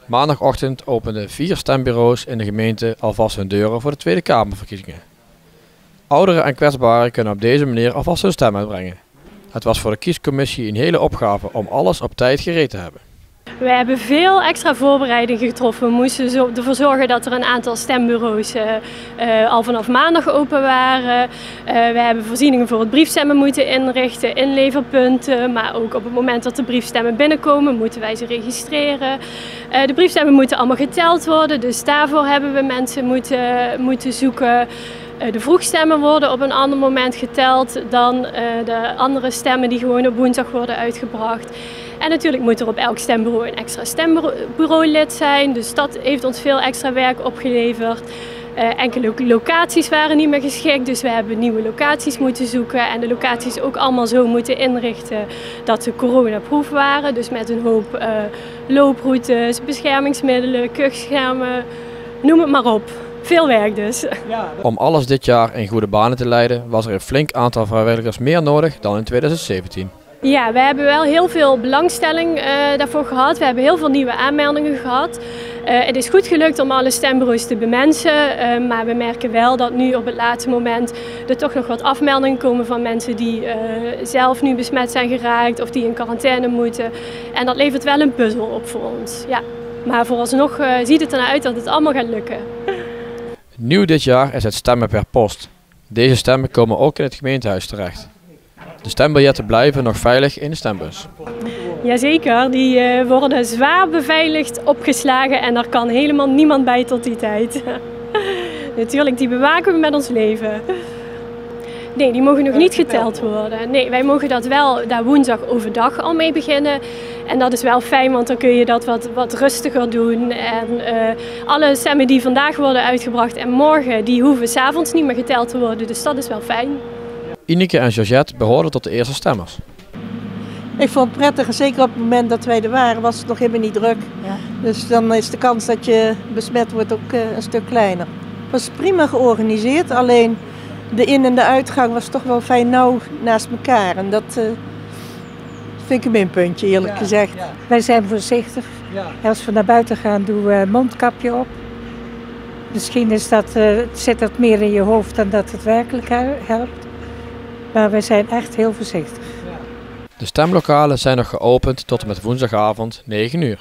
Maandagochtend openden 4 stembureaus in de gemeente alvast hun deuren voor de Tweede Kamerverkiezingen. Ouderen en kwetsbaren kunnen op deze manier alvast hun stem uitbrengen. Het was voor de kiescommissie een hele opgave om alles op tijd gereed te hebben. We hebben veel extra voorbereidingen getroffen. We moesten ervoor zorgen dat er een aantal stembureaus al vanaf maandag open waren. We hebben voorzieningen voor het briefstemmen moeten inrichten, inleverpunten. Maar ook op het moment dat de briefstemmen binnenkomen, moeten wij ze registreren. De briefstemmen moeten allemaal geteld worden, dus daarvoor hebben we mensen moeten zoeken. De vroegstemmen worden op een ander moment geteld dan de andere stemmen die gewoon op woensdag worden uitgebracht. En natuurlijk moet er op elk stembureau een extra stembureaulid zijn, dus dat heeft ons veel extra werk opgeleverd. Enkele locaties waren niet meer geschikt, dus we hebben nieuwe locaties moeten zoeken en de locaties ook allemaal zo moeten inrichten dat ze coronaproof waren. Dus met een hoop looproutes, beschermingsmiddelen, kuchschermen, noem het maar op. Veel werk dus. Om alles dit jaar in goede banen te leiden was er een flink aantal vrijwilligers meer nodig dan in 2017. Ja, we hebben wel heel veel belangstelling daarvoor gehad. We hebben heel veel nieuwe aanmeldingen gehad. Het is goed gelukt om alle stembureaus te bemensen, maar we merken wel dat nu op het laatste moment er toch nog wat afmeldingen komen van mensen die zelf nu besmet zijn geraakt of die in quarantaine moeten. En dat levert wel een puzzel op voor ons. Ja. Maar vooralsnog ziet het ernaar uit dat het allemaal gaat lukken. Nieuw dit jaar is het stemmen per post. Deze stemmen komen ook in het gemeentehuis terecht. De stembiljetten blijven nog veilig in de stembus. Jazeker, die worden zwaar beveiligd opgeslagen en daar kan helemaal niemand bij tot die tijd. Natuurlijk, die bewaken we met ons leven. Nee, die mogen nog niet geteld worden. Nee, wij mogen dat wel daar woensdag overdag al mee beginnen. En dat is wel fijn, want dan kun je dat wat rustiger doen. En alle stemmen die vandaag worden uitgebracht en morgen, die hoeven 's avonds niet meer geteld te worden. Dus dat is wel fijn. Ineke en Georgette behoorden tot de eerste stemmers. Ik vond het prettig, zeker op het moment dat wij er waren, was het nog helemaal niet druk. Ja. Dus dan is de kans dat je besmet wordt ook een stuk kleiner. Het was prima georganiseerd, alleen de in- en de uitgang was toch wel fijn nauw naast elkaar. En dat vind ik een minpuntje, eerlijk gezegd. Ja. Wij zijn voorzichtig. Ja. Als we naar buiten gaan, doen we een mondkapje op. Misschien is zit dat meer in je hoofd dan dat het werkelijk helpt. Maar wij zijn echt heel voorzichtig. De stemlokalen zijn nog geopend tot en met woensdagavond 9 uur.